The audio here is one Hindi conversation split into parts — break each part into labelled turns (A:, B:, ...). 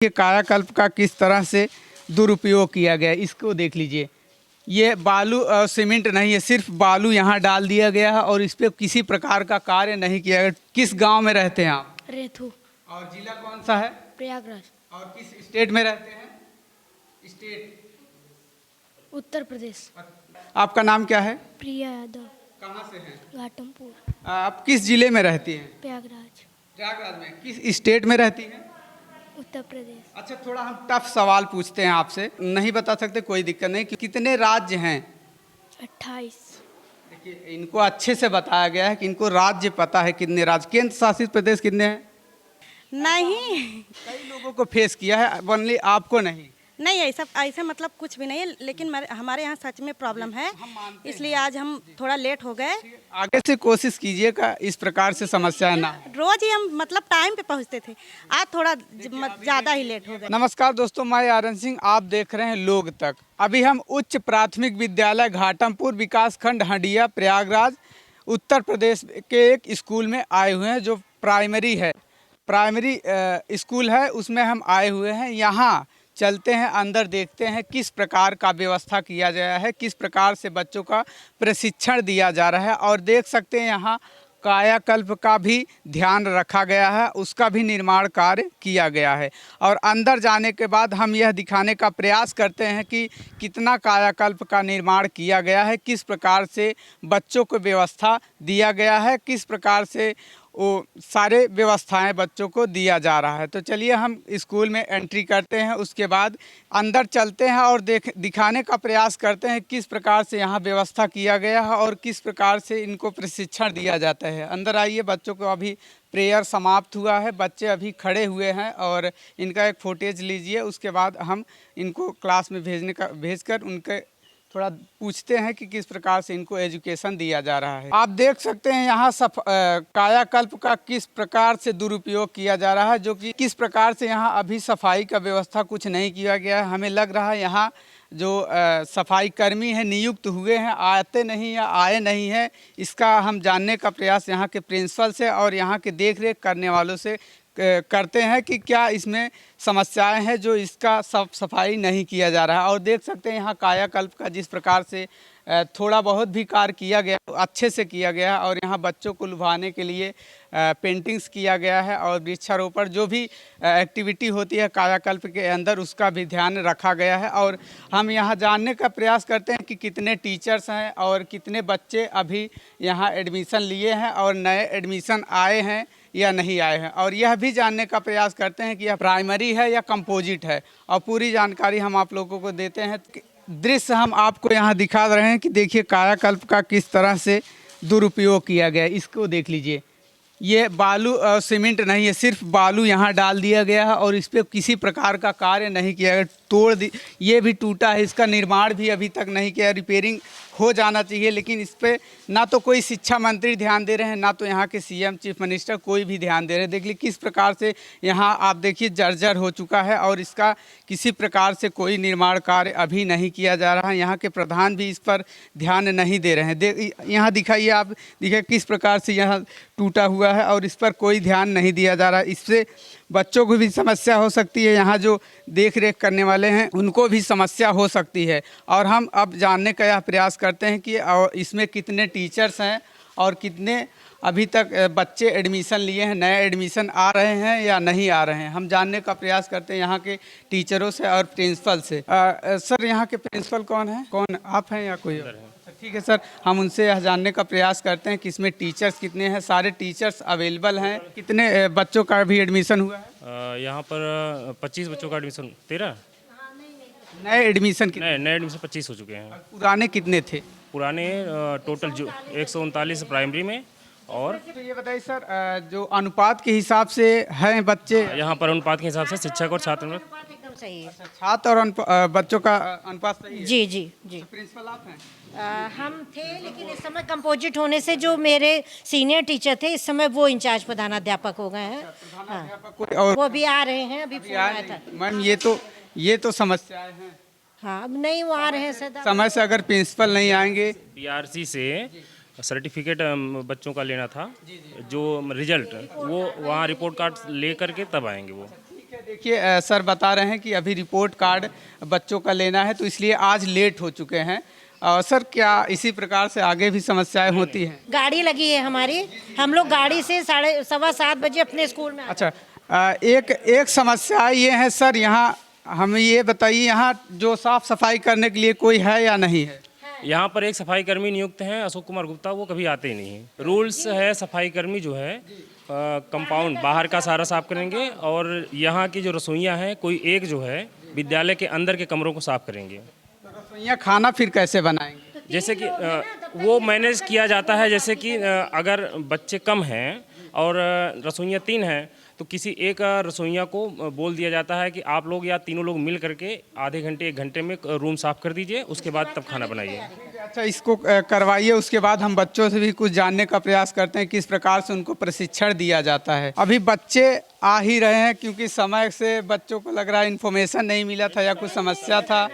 A: ये कायाकल्प का किस तरह से दुरुपयोग किया गया है, इसको देख लीजिए। ये बालू और सीमेंट नहीं है, सिर्फ बालू यहाँ डाल दिया गया है और इस पे किसी प्रकार का कार्य नहीं किया गया। किस गांव में रहते हैं आप?
B: रेथू।
A: और जिला कौन सा है?
B: प्रयागराज।
A: और किस स्टेट में रहते हैं? स्टेट
B: उत्तर प्रदेश।
A: आपका नाम क्या है?
B: प्रिया यादव।
A: कहाँ से हैं?
B: घाटमपुर।
A: आप किस जिले में रहती हैं?
B: प्रयागराज।
A: प्रयागराज में। किस स्टेट में रहती हैं?
B: उत्तर प्रदेश।
A: अच्छा, थोड़ा हम टफ सवाल पूछते हैं आपसे, नहीं बता सकते कोई दिक्कत नहीं। कितने राज्य हैं?
B: 28।
A: देखिए, इनको अच्छे से बताया गया है कि इनको राज्य पता है कितने राज्य। केंद्र शासित प्रदेश कितने हैं?
C: नहीं
A: कई लोगों को फेस किया है, ओनली आपको नहीं।
C: नहीं ऐसा मतलब कुछ भी नहीं है, लेकिन हमारे यहाँ सच में प्रॉब्लम है, इसलिए आज हम थोड़ा लेट हो गए।
A: आगे से कोशिश कीजिएगा इस प्रकार से समस्या ना।
C: रोज ही हम मतलब टाइम पे पहुँचते थे, आज थोड़ा ज़्यादा ही लेट हो गए।
A: नमस्कार दोस्तों, मैं आर्यन सिंह, आप देख रहे हैं लोग तक। अभी हम उच्च प्राथमिक विद्यालय घाटमपुर विकासखंड हंडिया प्रयागराज उत्तर प्रदेश के एक स्कूल में आए हुए हैं, जो प्राइमरी स्कूल है, उसमें हम आए हुए हैं। यहाँ चलते हैं, अंदर देखते हैं किस प्रकार का व्यवस्था किया गया है, किस प्रकार से बच्चों का प्रशिक्षण दिया जा रहा है। और देख सकते हैं यहाँ कायाकल्प का भी ध्यान रखा गया है, उसका भी निर्माण कार्य किया गया है। और अंदर जाने के बाद हम यह दिखाने का प्रयास करते हैं कि कितना कायाकल्प का निर्माण किया गया है, किस प्रकार से बच्चों को व्यवस्था दिया गया है, किस प्रकार से वो सारे व्यवस्थाएं बच्चों को दिया जा रहा है। तो चलिए हम स्कूल में एंट्री करते हैं, उसके बाद अंदर चलते हैं और दिखाने का प्रयास करते हैं किस प्रकार से यहाँ व्यवस्था किया गया है और किस प्रकार से इनको प्रशिक्षण दिया जाता है। अंदर आइए, बच्चों को अभी प्रेयर समाप्त हुआ है, बच्चे अभी खड़े हुए हैं और इनका एक फुटेज लीजिए। उसके बाद हम इनको क्लास में भेजकर उनके थोड़ा पूछते हैं कि किस प्रकार से इनको एजुकेशन दिया जा रहा है। आप देख सकते हैं यहाँ कायाकल्प का किस प्रकार से दुरुपयोग किया जा रहा है, जो कि किस प्रकार से यहाँ अभी सफाई का व्यवस्था कुछ नहीं किया गया है। हमें लग रहा है यहाँ जो सफाई कर्मी हैं नियुक्त हुए हैं, आते नहीं या आए नहीं हैं, इसका हम जानने का प्रयास यहाँ के प्रिंसिपल से और यहाँ के देख रेख करने वालों से करते हैं कि क्या इसमें समस्याएं हैं जो इसका सफाई नहीं किया जा रहा है। और देख सकते हैं यहाँ कायाकल्प का जिस प्रकार से थोड़ा बहुत भी कार्य किया गया, अच्छे से किया गया है। और यहाँ बच्चों को लुभाने के लिए पेंटिंग्स किया गया है और वृक्षारोपण जो भी एक्टिविटी होती है कायाकल्प के अंदर, उसका भी ध्यान रखा गया है। और हम यहाँ जानने का प्रयास करते हैं कि कितने टीचर्स हैं और कितने बच्चे अभी यहाँ एडमिशन लिए हैं और नए एडमिशन आए हैं या नहीं आए हैं। और यह भी जानने का प्रयास करते हैं कि यह प्राइमरी है या कंपोजिट है, और पूरी जानकारी हम आप लोगों को देते हैं। दृश्य हम आपको यहाँ दिखा रहे हैं कि देखिए कायाकल्प का किस तरह से दुरुपयोग किया गया है, इसको देख लीजिए। ये बालू और सीमेंट नहीं है, सिर्फ बालू यहाँ डाल दिया गया है और इस पर किसी प्रकार का कार्य नहीं किया गया। ये भी टूटा है, इसका निर्माण भी अभी तक नहीं किया, रिपेयरिंग हो जाना चाहिए। लेकिन इस पर ना तो कोई शिक्षा मंत्री ध्यान दे रहे हैं, ना तो यहाँ के सीएम चीफ मिनिस्टर कोई भी ध्यान दे रहे हैं। देख लीजिए किस प्रकार से यहाँ आप देखिए जर्जर हो चुका है और इसका किसी प्रकार से कोई निर्माण कार्य अभी नहीं किया जा रहा है। यहाँ के प्रधान भी इस पर ध्यान नहीं दे रहे हैं। यहाँ दिखाइए, आप देखिए किस प्रकार से यहाँ टूटा हुआ है और इस पर कोई ध्यान नहीं दिया जा रहा है। इससे बच्चों को भी समस्या हो सकती है, यहाँ जो देख रेख करने वाले हैं उनको भी समस्या हो सकती है। और हम अब जानने का यह प्रयास करते हैं कि इसमें कितने टीचर्स हैं और कितने अभी तक बच्चे एडमिशन लिए हैं, नए एडमिशन आ रहे हैं या नहीं आ रहे हैं। हम जानने का प्रयास करते हैं यहाँ के टीचरों से और प्रिंसिपल से। सर, यहाँ के प्रिंसिपल कौन है? कौन, आप हैं या कोई और? ठीक है सर, हम उनसे यह जानने का प्रयास करते हैं कि इसमें टीचर्स कितने हैं, सारे टीचर्स अवेलेबल हैं, कितने बच्चों का भी एडमिशन हुआ है?
D: यहाँ पर 25 बच्चों का एडमिशन। 13
A: नए एडमिशन कितने?
D: नए एडमिशन 25 हो चुके हैं।
A: पुराने कितने थे?
D: पुराने टोटल जो 139 प्राइमरी में। और
A: तो ये बताइए सर, जो अनुपात के हिसाब से हैं बच्चे,
D: यहाँ पर अनुपात के हिसाब से शिक्षक और छात्र में
C: एकदम सही है।
A: छात्र और बच्चों का अनुपात सही है?
C: जी जी जी।
A: प्रिंसिपल आप हैं?
E: हम थे, लेकिन इस समय कंपोजिट होने से जो मेरे सीनियर टीचर थे, इस समय वो इंचार्ज प्रधानाध्यापक हो गए हैं। हाँ,
A: कोई और
E: वो भी आ रहे हैं, अभी फोन आया था।
A: मैम, ये तो समस्याएं हैं।
E: हाँ, अब नहीं वो आ रहे हैं सदा।
A: समय से अगर प्रिंसिपल नहीं आएंगे।
D: बीआरसी से सर्टिफिकेट बच्चों का लेना था, जो रिजल्ट वो वहाँ रिपोर्ट कार्ड ले करके तब आएंगे वो।
A: देखिए सर बता रहे हैं कि अभी रिपोर्ट कार्ड बच्चों का लेना है तो इसलिए आज लेट हो चुके हैं। सर क्या इसी प्रकार से आगे भी समस्याएं होती हैं?
E: गाड़ी लगी है हमारी, हम लोग गाड़ी से 7:15 बजे अपने स्कूल में
A: अच्छा एक समस्या ये है सर, यहाँ हमें ये बताइए यहाँ जो साफ सफाई करने के लिए कोई है या नहीं है?
D: यहाँ पर एक सफाई कर्मी नियुक्त हैं अशोक कुमार गुप्ता, वो कभी आते ही नहीं हैं। रूल्स है सफाई कर्मी जो है कंपाउंड बाहर का सारा साफ करेंगे और यहाँ की जो रसोइयाँ हैं कोई एक जो है विद्यालय के अंदर के कमरों को साफ करेंगे।
A: तो रसोइयाँ खाना फिर कैसे बनाएंगे?
D: जैसे कि वो मैनेज किया जाता है, जैसे कि अगर बच्चे कम हैं और रसोइयाँ 3 हैं तो किसी एक रसोइया को बोल दिया जाता है कि आप लोग या तीनों लोग मिल करके आधे घंटे 1 घंटे में रूम साफ कर दीजिए, उसके बाद तब खाना बनाइए।
A: अच्छा इसको करवाइए, उसके बाद हम बच्चों से भी कुछ जानने का प्रयास करते हैं किस प्रकार से उनको प्रशिक्षण दिया जाता है। अभी बच्चे आ ही रहे हैं क्योंकि समय से बच्चों को लग रहा है इन्फॉर्मेशन नहीं मिला था या कुछ समस्या था।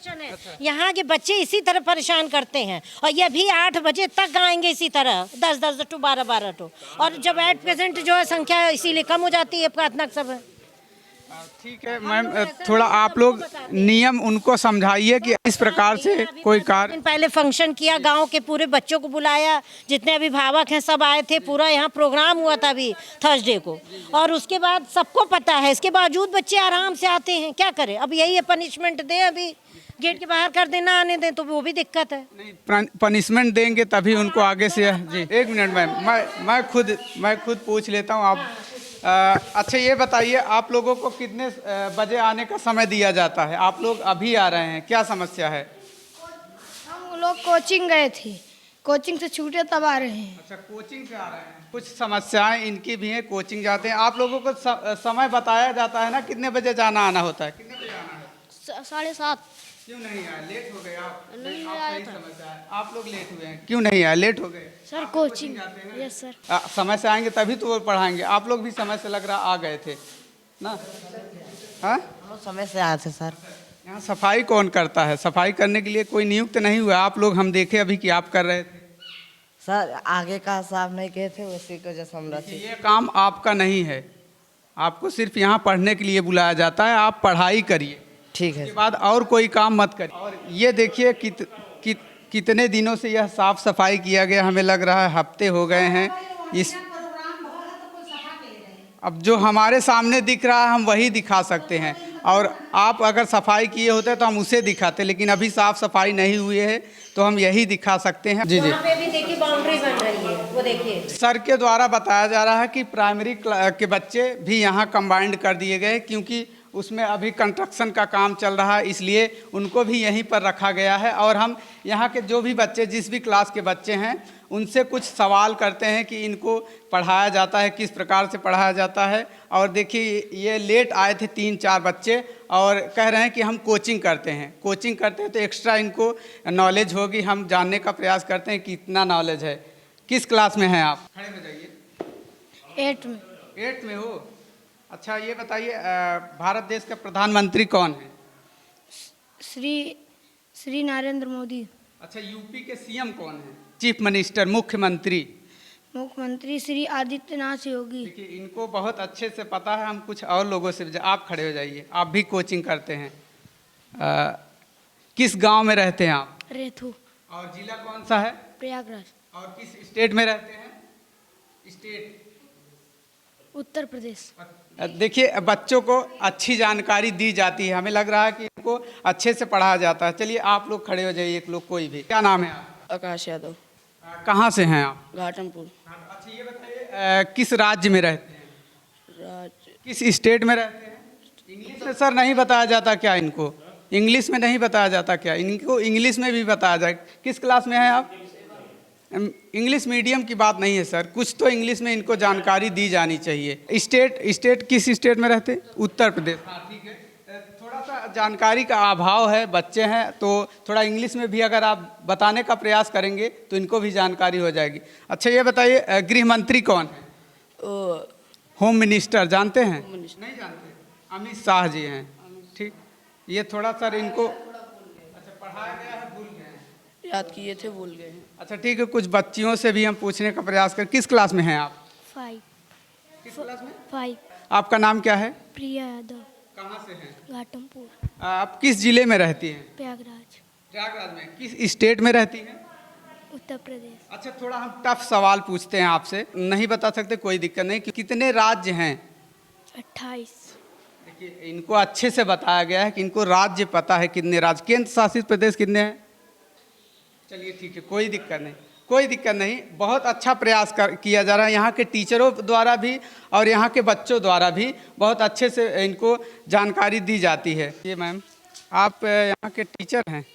E: है। यहाँ के बच्चे इसी तरह परेशान करते हैं और ये भी 8 बजे तक आएंगे इसी तरह 10-10 टू 12-12 टू, और जब एट प्रेजेंट जो है संख्या इसीलिए कम हो जाती है प्रार्थना सब।
A: ठीक है मैम, थोड़ा आप लोग नियम उनको समझाइए कि इस प्रकार से कोई कार्य।
E: पहले फंक्शन किया, गांव के पूरे बच्चों को बुलाया, जितने अभिभावक हैं सब आए थे, पूरा यहाँ प्रोग्राम हुआ था अभी थर्सडे को, और उसके बाद सबको पता है, इसके बावजूद बच्चे आराम से आते हैं। क्या करें अब, यही है पनिशमेंट दें, अभी गेट के बाहर कर देना, आने दें तो वो भी दिक्कत है।
A: नहीं पनिशमेंट देंगे तभी उनको आगे से। जी 1 मिनट मैम, मैं खुद पूछ लेता हूँ। आप अच्छा ये बताइए आप लोगों को कितने बजे आने का समय दिया जाता है? आप लोग अभी आ रहे हैं, क्या समस्या है?
B: हम लोग कोचिंग गए थे, कोचिंग से छूटे तब आ रहे हैं।
A: अच्छा कोचिंग से आ रहे हैं, कुछ समस्याएं इनकी भी हैं, कोचिंग जाते हैं। आप लोगों को समय बताया जाता है ना कितने बजे जाना आना होता है? कितने बजे आना है?
B: 7:30।
A: क्यों नहीं आए? लेट हो गए आप?
B: नहीं
A: आप
B: आया
A: सही
B: था।
A: समझ आए, आप लोग लेट हुए हैं। क्यों नहीं आए, लेट हो गए?
B: Sir coaching, yes sir.
A: समय से आएंगे तभी तो वो पढ़ाएंगे। आप लोग भी समय से लग रहा आ गए थे ना? हाँ
F: समय से आए थे सर।
A: यहाँ सफाई कौन करता है? सफाई करने के लिए कोई नियुक्त नहीं हुआ। आप लोग हम देखे अभी कि आप कर रहे थे
F: सर, आगे का साहब नहीं कहे थे, उसी को जैसे हम रखे।
A: ये काम आपका नहीं है, आपको सिर्फ यहाँ पढ़ने के लिए बुलाया जाता है। आप पढ़ाई करिए,
F: ठीक है।
A: उसके बाद और कोई काम मत करिए। और ये देखिए कितने दिनों से यह साफ सफाई किया गया, हमें लग रहा है हफ्ते हो गए हैं। इस अब जो हमारे सामने दिख रहा है हम वही दिखा सकते हैं, और आप अगर सफाई किए होते तो हम उसे दिखाते, लेकिन अभी साफ सफाई नहीं हुई है तो हम यही दिखा सकते हैं। जी जी,
E: वहाँ पे भी देखिए बाउंड्री बन रही है, वो देखिए।
A: सर के द्वारा बताया जा रहा है कि प्राइमरी के बच्चे भी यहाँ कंबाइंड कर दिए गए, क्योंकि उसमें अभी कंस्ट्रक्शन का काम चल रहा है, इसलिए उनको भी यहीं पर रखा गया है। और हम यहाँ के जो भी बच्चे, जिस भी क्लास के बच्चे हैं, उनसे कुछ सवाल करते हैं कि इनको पढ़ाया जाता है, किस प्रकार से पढ़ाया जाता है। और देखिए ये लेट आए थे 3-4 बच्चे और कह रहे हैं कि हम कोचिंग करते हैं। कोचिंग करते हैं तो एक्स्ट्रा इनको नॉलेज होगी। हम जानने का प्रयास करते हैं कि कितना नॉलेज है। किस क्लास में हैं आप? खड़े हो जाइए।
B: 8 में।
A: 8 में हो? अच्छा ये बताइए भारत देश का प्रधानमंत्री कौन है?
B: श्री नरेंद्र मोदी।
A: अच्छा यूपी के सीएम कौन है? चीफ मिनिस्टर,
B: मुख्यमंत्री श्री आदित्यनाथ योगी।
A: देखिए इनको बहुत अच्छे से पता है। हम कुछ और लोगों से, आप खड़े हो जाइए, आप भी कोचिंग करते हैं। किस गांव में रहते हैं आप?
B: रेथू।
A: और जिला कौन सा है?
B: प्रयागराज।
A: और किस स्टेट में रहते हैं? स्टेट
B: उत्तर प्रदेश।
A: देखिए बच्चों को अच्छी जानकारी दी जाती है, हमें लग रहा है कि इनको अच्छे से पढ़ाया जाता है। चलिए आप लोग खड़े हो जाइए, एक लोग कोई भी। क्या नाम है आप?
F: आकाश यादव।
A: कहाँ से हैं आप?
F: घाटमपुर।
A: अच्छा ये बताइए किस राज्य में रहते हैं?
F: राज्य
A: किस स्टेट में रहते हैं? इंग्लिश में सर नहीं बताया जाता क्या इनको? इंग्लिश में नहीं बताया जाता क्या इनको? इंग्लिश में भी बताया जाए। किस क्लास में हैं आप? इंग्लिश मीडियम की बात नहीं है सर, कुछ तो इंग्लिश में इनको जानकारी दी जानी चाहिए। स्टेट किस स्टेट में रहते? उत्तर प्रदेश। हाँ ठीक है, थोड़ा सा जानकारी का अभाव है, बच्चे हैं तो थोड़ा इंग्लिश में भी अगर आप बताने का प्रयास करेंगे तो इनको भी जानकारी हो जाएगी। अच्छा ये बताइए गृह मंत्री कौन है? होम मिनिस्टर जानते हैं? नहीं जानते? अमित शाह जी हैं। ठीक, ये थोड़ा सर इनको अच्छा पढ़ाया गया है, भूल गए हैं।
F: याद किए थे, भूल गए हैं।
A: अच्छा ठीक है, कुछ बच्चियों से भी हम पूछने का प्रयास करें। किस क्लास में हैं आप?
B: 5।
A: किस क्लास में?
B: 5।
A: आपका नाम क्या है?
B: प्रिया यादव,
A: कहाँ से हैं?
B: घाटमपुर,
A: आप किस जिले में रहती हैं?
B: प्रयागराज,
A: प्रयागराज में। किस स्टेट में रहती हैं?
B: उत्तर प्रदेश।
A: अच्छा, थोड़ा हम टफ सवाल पूछते हैं आपसे, नहीं बता सकते कोई दिक्कत नहीं। कितने राज्य हैं?
B: 28,
A: देखिए, इनको अच्छे से बताया गया है कि इनको राज्य पता है कितने राज्य, केंद्र शासित प्रदेश कितने हैं। चलिए ठीक है, कोई दिक्कत नहीं, कोई दिक्कत नहीं। बहुत अच्छा प्रयास किया जा रहा है यहाँ के टीचरों द्वारा भी और यहाँ के बच्चों द्वारा भी बहुत अच्छे से इनको जानकारी दी जाती है। ये मैम, आप यहाँ के टीचर हैं?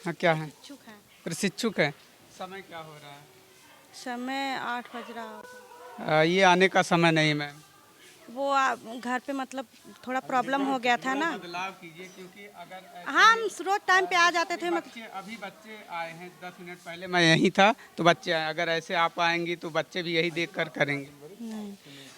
A: हाँ, क्या हैं? प्रशिक्षुक हैं। समय क्या हो रहा है?
C: समय 8 बज रहा होगा।
A: ये आने का समय नहीं मैम।
C: वो घर पे मतलब थोड़ा प्रॉब्लम हो गया था ना।
A: बदलाव कीजिए, क्योंकि अगर
C: हम रोज टाइम पे आ जाते थे।
A: अभी बच्चे आए हैं, 10 मिनट पहले मैं यहीं था तो बच्चे आए। अगर ऐसे आप आएंगी तो बच्चे भी यही देख कर करेंगे।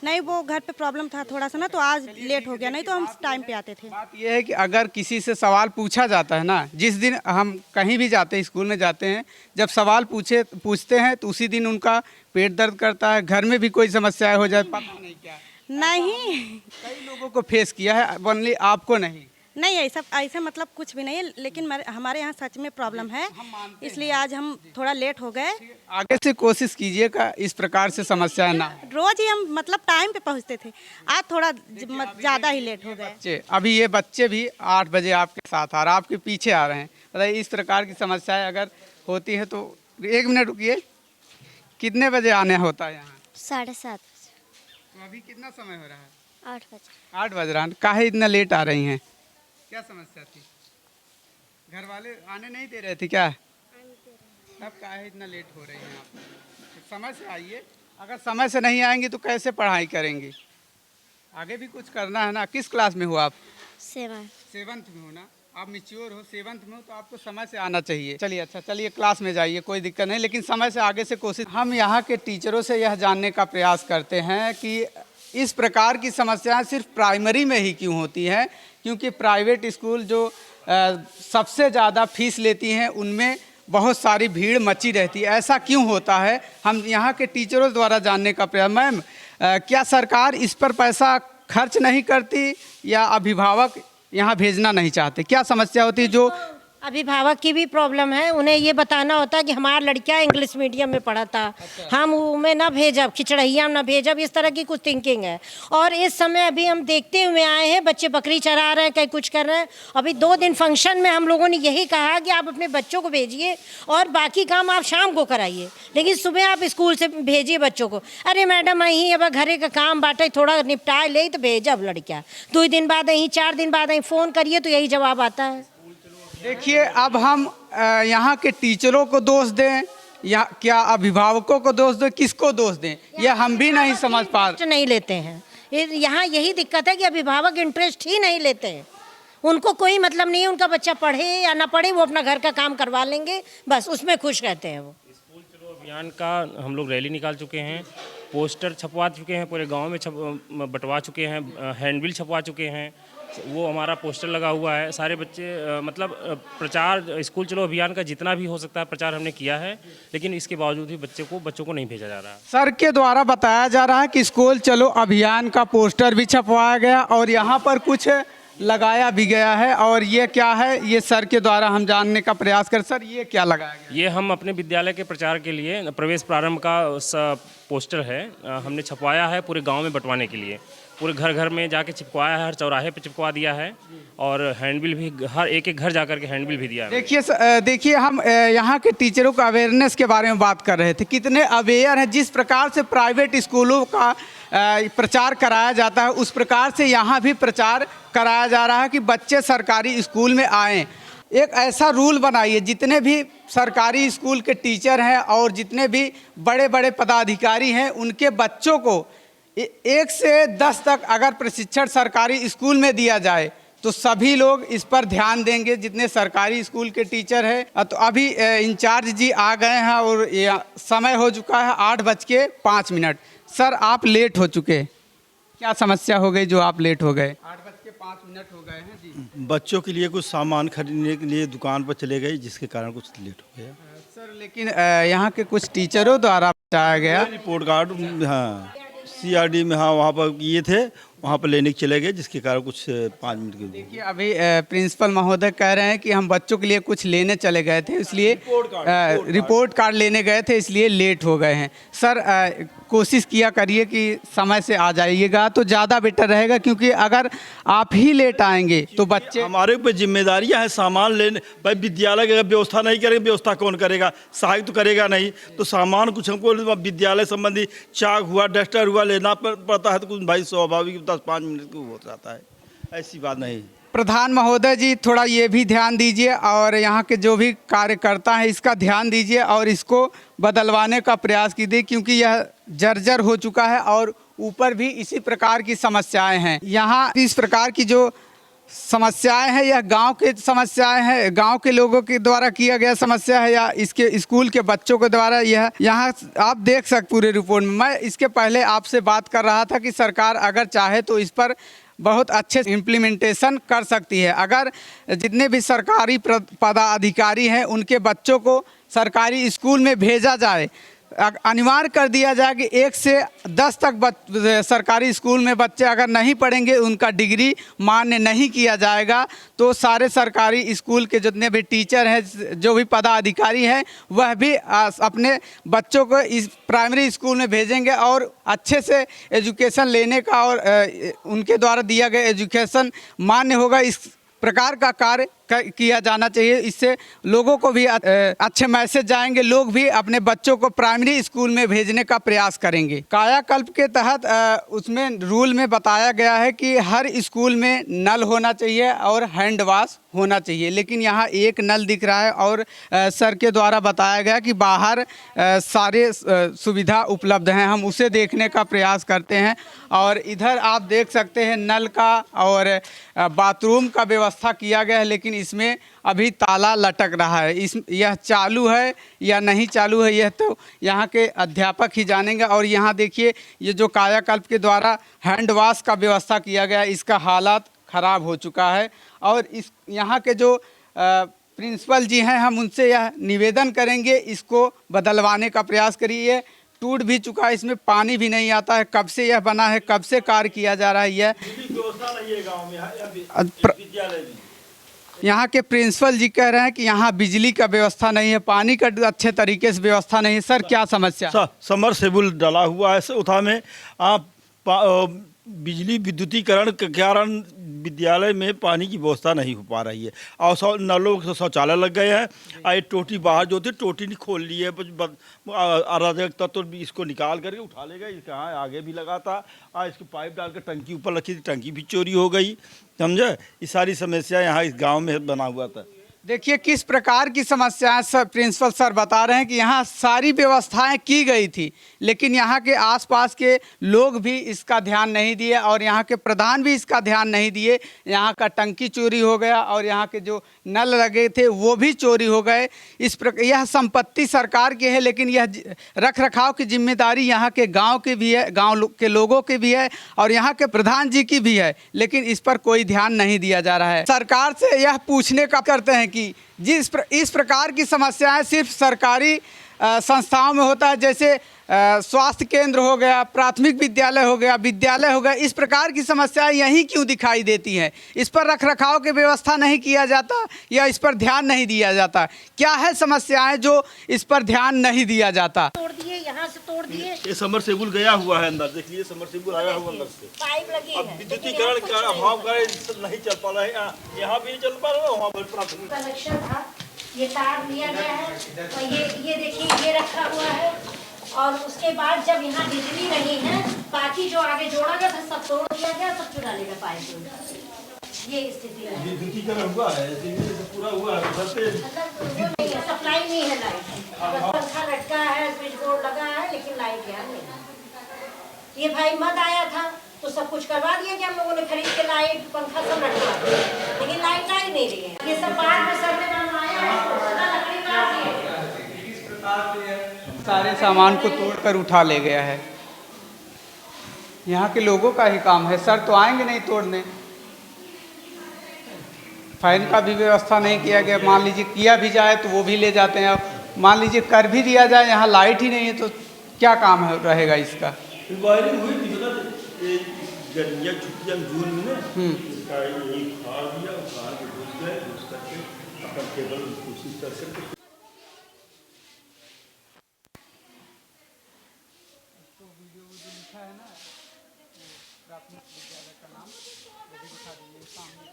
C: नहीं, वो घर पे प्रॉब्लम था थोड़ा सा ना, तो आज लेट हो गया, नहीं तो हम टाइम पे आते थे।
A: बात यह है कि अगर किसी से सवाल पूछा जाता है ना, जिस दिन हम कहीं भी जाते हैं, स्कूल में जाते हैं, जब सवाल पूछते हैं तो उसी दिन उनका पेट दर्द करता है, घर में भी कोई समस्या हो जाए, पता नहीं क्या।
C: नहीं,
A: कई लोगों को फेस किया है, ओनली आपको नहीं।
C: नहीं, ऐसा मतलब कुछ भी नहीं है, लेकिन हमारे यहाँ सच में प्रॉब्लम है, इसलिए आज हम थोड़ा लेट हो गए।
A: आगे से कोशिश कीजिएगा इस प्रकार से समस्या ना।
C: रोज ही हम मतलब टाइम पे पहुँचते थे, आज थोड़ा ज़्यादा ही लेट हो गए।
A: बच्चे, अभी ये बच्चे भी 8 बजे आपके साथ आ रहे हैं, आपके पीछे आ रहे हैं। बताइए, इस प्रकार की समस्याएं अगर होती है तो 1 मिनट रुकिए। कितने बजे आने होता है यहाँ?
B: 7:30,
A: तो अभी कितना समय हो रहा है?
B: 8 बजे।
A: 8 बज रहा है। काहे इतना लेट आ रही हैं? क्या समस्या थी? घर वाले आने नहीं दे रहे थे क्या? तब काहे इतना लेट हो रही हैं आप? तो समय से आइए। अगर समय से नहीं आएंगी तो कैसे पढ़ाई करेंगी? आगे भी कुछ करना है ना। किस क्लास में हो आप? 7th में हो ना। आप मैच्योर हो, 7th में हो, तो आपको समय से आना चाहिए। चलिए, अच्छा, चलिए क्लास में जाइए, कोई दिक्कत नहीं, लेकिन समय से आगे से कोशिश। हम यहाँ के टीचरों से यह जानने का प्रयास करते हैं कि इस प्रकार की समस्याएं सिर्फ प्राइमरी में ही क्यों होती हैं, क्योंकि प्राइवेट स्कूल जो सबसे ज़्यादा फीस लेती हैं उनमें बहुत सारी भीड़ मची रहती है। ऐसा क्यों होता है, हम यहाँ के टीचरों द्वारा जानने का प्रयास। मैम, क्या सरकार इस पर पैसा खर्च नहीं करती या अभिभावक यहाँ भेजना नहीं चाहते? क्या समस्या होती है? जो
E: अभिभावक की भी प्रॉब्लम है, उन्हें ये बताना होता है कि हमारा लड़का इंग्लिश मीडियम में पढ़ा था, हम उनमें ना भेजब, खिचड़ैया में ना भेजब, इस तरह की कुछ थिंकिंग है। और इस समय अभी हम देखते हुए आए हैं, बच्चे बकरी चरा रहे हैं, कहीं कुछ कर रहे हैं। अभी 2 दिन फंक्शन में हम लोगों ने यही कहा कि आप अपने बच्चों को भेजिए और बाकी काम आप शाम को कराइए, लेकिन सुबह आप स्कूल से भेजिए बच्चों को। अरे मैडम, अहीं अब घरे का काम बाटे थोड़ा निपटाए ले तो भेजब लड़का। 2 दिन बाद अहीं, 4 दिन बाद अहीं फ़ोन करिए तो यही जवाब आता है।
A: देखिए, अब हम यहाँ के टीचरों को दोष दें या क्या अभिभावकों को दोष दें, किसको दोष दें, ये हम भी नहीं समझ पा रहे।
E: नहीं लेते हैं यहाँ, यही दिक्कत है कि अभिभावक इंटरेस्ट ही नहीं लेते हैं। उनको कोई मतलब नहीं है उनका बच्चा पढ़े या ना पढ़े, वो अपना घर का काम करवा लेंगे, बस उसमें खुश रहते हैं वो।
D: स्कूल चलो अभियान का हम लोग रैली निकाल चुके हैं, पोस्टर छपवा चुके हैं, पूरे गांव में बंटवा चुके हैं, हैंडबिल छपवा चुके हैं, वो हमारा पोस्टर लगा हुआ है। सारे बच्चे मतलब प्रचार, स्कूल चलो अभियान का जितना भी हो सकता है प्रचार हमने किया है, लेकिन इसके बावजूद भी बच्चों को नहीं भेजा जा रहा है।
A: सर के द्वारा बताया जा रहा है कि स्कूल चलो अभियान का पोस्टर भी छपवाया गया और यहाँ पर कुछ लगाया भी गया है। और ये क्या है, ये सर के द्वारा हम जानने का प्रयास कर। सर, ये क्या लगाया गया?
D: ये हम अपने विद्यालय के प्रचार के लिए प्रवेश प्रारंभ का पोस्टर है, हमने छपवाया है पूरे गांव में बंटवाने के लिए। पूरे घर घर में जाके चिपकवाया है, हर चौराहे पे चिपकवा दिया है और हैंडबिल भी हर एक घर जाकर के हैंडबिल भी दिया है।
A: देखिए हम यहाँ के टीचरों का अवेयरनेस के बारे में बात कर रहे थे। कितने अवेयर हैं, जिस प्रकार से प्राइवेट स्कूलों का प्रचार कराया जाता है उस प्रकार से यहाँ भी प्रचार कराया जा रहा है कि बच्चे सरकारी स्कूल में आएँ। एक ऐसा रूल बनाइए, जितने भी सरकारी स्कूल के टीचर हैं और जितने भी बड़े बड़े पदाधिकारी हैं उनके बच्चों को 1 से 10 तक अगर प्रशिक्षण सरकारी स्कूल में दिया जाए तो सभी लोग इस पर ध्यान देंगे, जितने सरकारी स्कूल के टीचर हैं। तो अभी इंचार्ज जी आ गए हैं और समय हो चुका है 8:05। सर, आप लेट हो चुके, क्या समस्या हो गई जो आप लेट हो गए? 8:05 हो गए हैं जी।
G: बच्चों के लिए कुछ सामान खरीदने के लिए दुकान पर चले गए, जिसके कारण कुछ लेट हो गया।
A: सर, लेकिन यहाँ के कुछ टीचरों द्वारा बताया गया
G: रिपोर्ट कार्ड, हाँ, CRD में, हाँ वहाँ पर किए थे, वहाँ पर लेने के चले गए, जिसके कारण कुछ 5 मिनट के
A: देखिए अभी प्रिंसिपल महोदय कह रहे हैं कि हम बच्चों के लिए कुछ लेने चले गए थे, इसलिए रिपोर्ट कार्ड लेने गए थे, इसलिए लेट हो गए हैं। सर कोशिश किया करिए कि समय से आ जाइएगा तो ज़्यादा बेटर रहेगा, क्योंकि अगर आप ही लेट आएंगे तो बच्चे,
G: हमारे ऊपर जिम्मेदारियां हैं सामान लेने। भाई विद्यालय की अगर व्यवस्था नहीं करेंगे, व्यवस्था कौन करेगा? सहायक तो करेगा नहीं, तो सामान कुछ हमको विद्यालय संबंधी चाक हुआ, डस्टर हुआ लेना पड़ता है, तो कुछ भाई स्वाभाविक 10-5 मिनट को हो जाता है, ऐसी बात नहीं।
A: प्रधान महोदय जी थोड़ा ये भी ध्यान दीजिए और यहाँ के जो भी कार्यकर्ता हैं इसका ध्यान दीजिए और इसको बदलवाने का प्रयास कीजिए, क्योंकि यह जर्जर हो चुका है और ऊपर भी इसी प्रकार की समस्याएं हैं। यहाँ इस प्रकार की जो समस्याएं हैं यह गांव के समस्याएं हैं, गांव के लोगों के द्वारा किया गया समस्या है या इसके स्कूल के बच्चों के द्वारा। यह यहाँ आप देख सकते पूरे रिपोर्ट में। मैं इसके पहले आपसे बात कर रहा था कि सरकार अगर चाहे तो इस पर बहुत अच्छे इम्प्लीमेंटेशन कर सकती है। अगर जितने भी सरकारी पदाधिकारी हैं उनके बच्चों को सरकारी स्कूल में भेजा जाए, अनिवार्य कर दिया जाए कि 1 से 10 तक सरकारी स्कूल में बच्चे अगर नहीं पढ़ेंगे, उनका डिग्री मान्य नहीं किया जाएगा, तो सारे सरकारी स्कूल के जितने भी टीचर हैं, जो भी पदाधिकारी हैं, वह भी अपने बच्चों को इस प्राइमरी स्कूल में भेजेंगे और अच्छे से एजुकेशन लेने का और उनके द्वारा दिया गया एजुकेशन मान्य होगा। इस प्रकार का कार्य किया जाना चाहिए। इससे लोगों को भी अच्छे मैसेज जाएंगे, लोग भी अपने बच्चों को प्राइमरी स्कूल में भेजने का प्रयास करेंगे। कायाकल्प के तहत उसमें रूल में बताया गया है कि हर स्कूल में नल होना चाहिए और हैंड वॉश होना चाहिए, लेकिन यहाँ एक नल दिख रहा है और सर के द्वारा बताया गया कि बाहर सारे सुविधा उपलब्ध हैं। हम उसे देखने का प्रयास करते हैं और इधर आप देख सकते हैं नल का और बाथरूम का व्यवस्था किया गया है, लेकिन इसमें अभी ताला लटक रहा है। यह चालू है या नहीं चालू है, यह तो यहाँ के अध्यापक ही जानेंगे। और यहाँ देखिए ये जो कायाकल्प के द्वारा हैंड वॉश का व्यवस्था किया गया, इसका हालात ख़राब हो चुका है। और इस यहाँ के जो प्रिंसिपल जी हैं, हम उनसे यह निवेदन करेंगे इसको बदलवाने का प्रयास करिए। टूट भी चुका है, इसमें पानी भी नहीं आता है। कब से यह बना है, कब से कार्य किया जा रहा है, यह यहाँ के प्रिंसिपल जी कह रहे हैं कि यहाँ बिजली का व्यवस्था नहीं है, पानी का अच्छे तरीके से व्यवस्था नहीं है। सर क्या समस्या?
G: समरसेबुल डाला हुआ है उठा में, बिजली विद्युतीकरण के कारण विद्यालय में पानी की व्यवस्था नहीं हो पा रही है और नलों से शौचालय लग गए हैं। ये टोटी बाहर जो थी टोटी नहीं खोल ली है, अराजक तत्व तो इसको निकाल करके उठा ले गए। कहाँ आगे भी लगा था, इसकी पाइप डाल कर टंकी ऊपर रखी थी, टंकी भी चोरी हो गई, समझे। ये सारी समस्या यहाँ इस गाँव में बना हुआ था।
A: देखिए किस प्रकार की समस्याएं सर प्रिंसिपल सर बता रहे हैं कि यहाँ सारी व्यवस्थाएं की गई थी, लेकिन यहाँ के आसपास के लोग भी इसका ध्यान नहीं दिए और यहाँ के प्रधान भी इसका ध्यान नहीं दिए। यहाँ का टंकी चोरी हो गया और यहाँ के जो नल लगे थे वो भी चोरी हो गए। इस प्रकार यह संपत्ति सरकार की है, लेकिन यह रख रखाव की जिम्मेदारी यहाँ के गाँव की भी है, गाँव के लोगों की भी है और यहाँ के प्रधान जी की भी है, लेकिन इस पर कोई ध्यान नहीं दिया जा रहा है। सरकार से यह पूछने का करते हैं कि इस प्रकार की समस्याएं सिर्फ सरकारी संस्थाओं में होता है, जैसे स्वास्थ्य केंद्र हो गया, प्राथमिक विद्यालय हो गया, विद्यालय हो गया, इस प्रकार की समस्याएं यहीं क्यों दिखाई देती हैं? इस पर रखरखाव की व्यवस्था नहीं किया जाता या इस पर ध्यान नहीं दिया जाता? क्या है समस्याएं जो इस पर ध्यान नहीं दिया जाता?
E: तोड़ दिए, यहाँ से तोड़ दिए।
G: ये समरसेबुल गया हुआ है अंदर, देखिए समरसेबुल आया हुआ अंदर से,
E: पाइप लगी है।
G: अब विद्युतीकरण का अभाव का नहीं चल पा रहा है, यहाँ भी नहीं चल पा रहा है, वहाँ पर प्राथमिक
E: कनेक्शन था, ये तार लिया गया है और ये देखिए ये रखा हुआ है। और उसके बाद जब यहाँ बिजली नहीं है, बाकी जो आगे जोड़ा गया था सब तोड़ दिया गया, सब चुरा लेगा पाइप। ये स्थिति है।
G: विद्युतीकरण हुआ है, पूरा हुआ है,
E: मतलब वो नहीं है, सप्लाई नहीं है लाइट, बस पंखा लटका है, स्विच बोर्ड लगा है, लेकिन लाइट यहाँ नहीं है। ये भाई मत आया था तो सब कुछ करवा दिया कि हम लोगों ने खरीद के लाइट पंखा सब लटका दिया, लेकिन लाइट ला ही नहीं रही है। ये सब बाद में सर ने बनवाया है, लकड़ी काट दी है।
A: सारे सामान को तोड़कर उठा ले गया है। यहाँ के लोगों का ही काम है, सर तो आएंगे नहीं तोड़ने। फाइन का भी व्यवस्था नहीं किया गया, मान लीजिए किया भी जाए तो वो भी ले जाते हैं। अब मान लीजिए कर भी दिया जाए, यहाँ लाइट ही नहीं है तो क्या काम है रहेगा इसका?
G: वायरिंग हुई थी ये गर्मियाँ छुट्टियाँ जून में ना इसका ये खार दिया, खार के घुस गए, घुस करके अपन टेबल कोशिश कर सकते।
A: प्राथमिक विद्यालय का नाम वो भी दिखा दीजिए सामने